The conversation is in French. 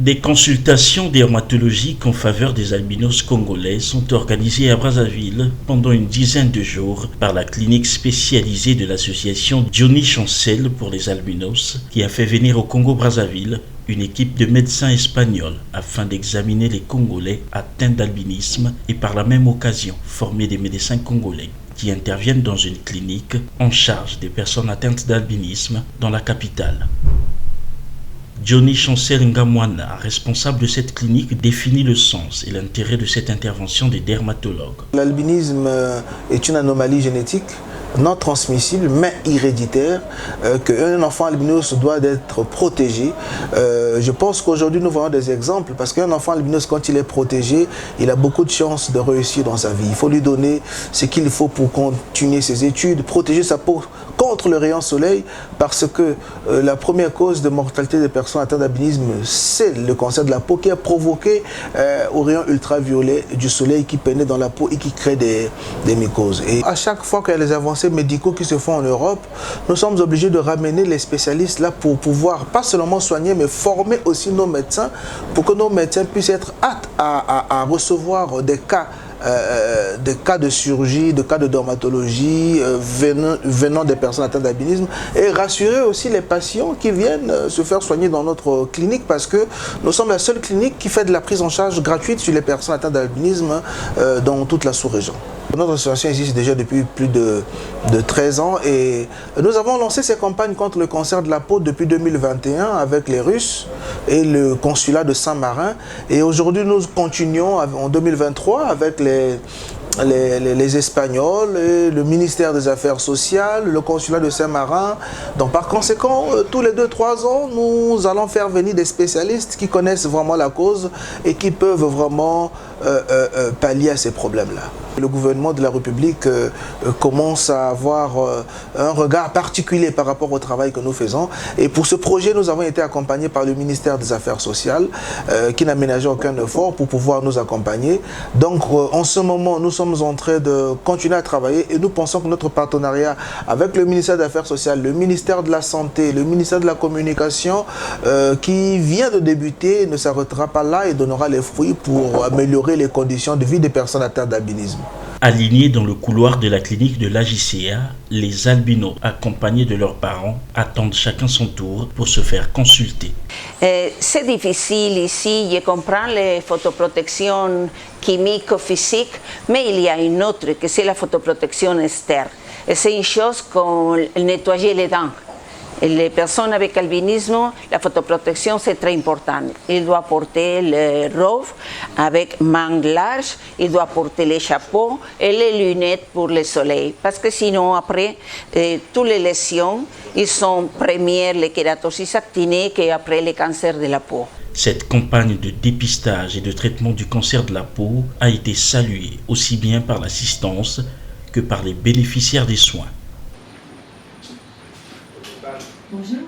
Des consultations dermatologiques en faveur des albinos congolais sont organisées à Brazzaville pendant une dizaine de jours par la clinique spécialisée de l'association Johnny Chancel pour les albinos qui a fait venir au Congo-Brazzaville une équipe de médecins espagnols afin d'examiner les Congolais atteints d'albinisme et par la même occasion former des médecins congolais qui interviennent dans une clinique en charge des personnes atteintes d'albinisme dans la capitale. Johnny Chancel Ngamwana, responsable de cette clinique, définit le sens et l'intérêt de cette intervention des dermatologues. L'albinisme est une anomalie génétique non transmissible mais héréditaire, qu'un enfant albinos doit être protégé. Je pense qu'aujourd'hui nous voyons des exemples parce qu'un enfant albinos, quand il est protégé, il a beaucoup de chances de réussir dans sa vie. Il faut lui donner ce qu'il faut pour continuer ses études, protéger sa peau contre le rayon soleil parce que la première cause de mortalité des personnes atteintes d'albinisme, c'est le cancer de la peau qui est provoqué au rayon ultraviolet du soleil qui pénètre dans la peau et qui crée des mycoses. Et à chaque fois qu'il y a les avancées médicaux qui se font en Europe, nous sommes obligés de ramener les spécialistes là pour pouvoir pas seulement soigner mais former aussi nos médecins pour que nos médecins puissent être aptes à recevoir des cas de chirurgie, de cas de dermatologie venant des personnes atteintes d'albinisme et rassurer aussi les patients qui viennent se faire soigner dans notre clinique parce que nous sommes la seule clinique qui fait de la prise en charge gratuite sur les personnes atteintes d'albinisme dans toute la sous-région. Notre association existe déjà depuis plus de 13 ans et nous avons lancé ces campagnes contre le cancer de la peau depuis 2021 avec les Russes et le consulat de Saint-Marin. Et aujourd'hui, nous continuons en 2023 avec les Espagnols, et le ministère des Affaires sociales, le consulat de Saint-Marin. Donc par conséquent, tous les 2-3 ans, nous allons faire venir des spécialistes qui connaissent vraiment la cause et qui peuvent vraiment pallier à ces problèmes-là. Le gouvernement de la République commence à avoir un regard particulier par rapport au travail que nous faisons. Et pour ce projet, nous avons été accompagnés par le ministère des Affaires sociales qui n'a ménagé aucun effort pour pouvoir nous accompagner. Donc en ce moment, nous sommes en train de continuer à travailler et nous pensons que notre partenariat avec le ministère des Affaires sociales, le ministère de la Santé, le ministère de la Communication qui vient de débuter ne s'arrêtera pas là et donnera les fruits pour améliorer les conditions de vie des personnes atteintes d'albinisme. Alignés dans le couloir de la clinique de l'AJCA, les albinos, accompagnés de leurs parents, attendent chacun son tour pour se faire consulter. C'est difficile ici, je comprends les photoprotections chimiques ou physiques, mais il y a une autre, que c'est la photoprotection externe. Et c'est une chose comme nettoyer les dents. Et les personnes avec albinisme, la photoprotection c'est très important. Il doit porter les robes avec manches larges, il doit porter les chapeaux et les lunettes pour le soleil. Parce que sinon après, toutes les lésions, ils sont premières les kératoses actinées et après les cancers de la peau. Cette campagne de dépistage et de traitement du cancer de la peau a été saluée aussi bien par l'assistance que par les bénéficiaires des soins. Bonjour.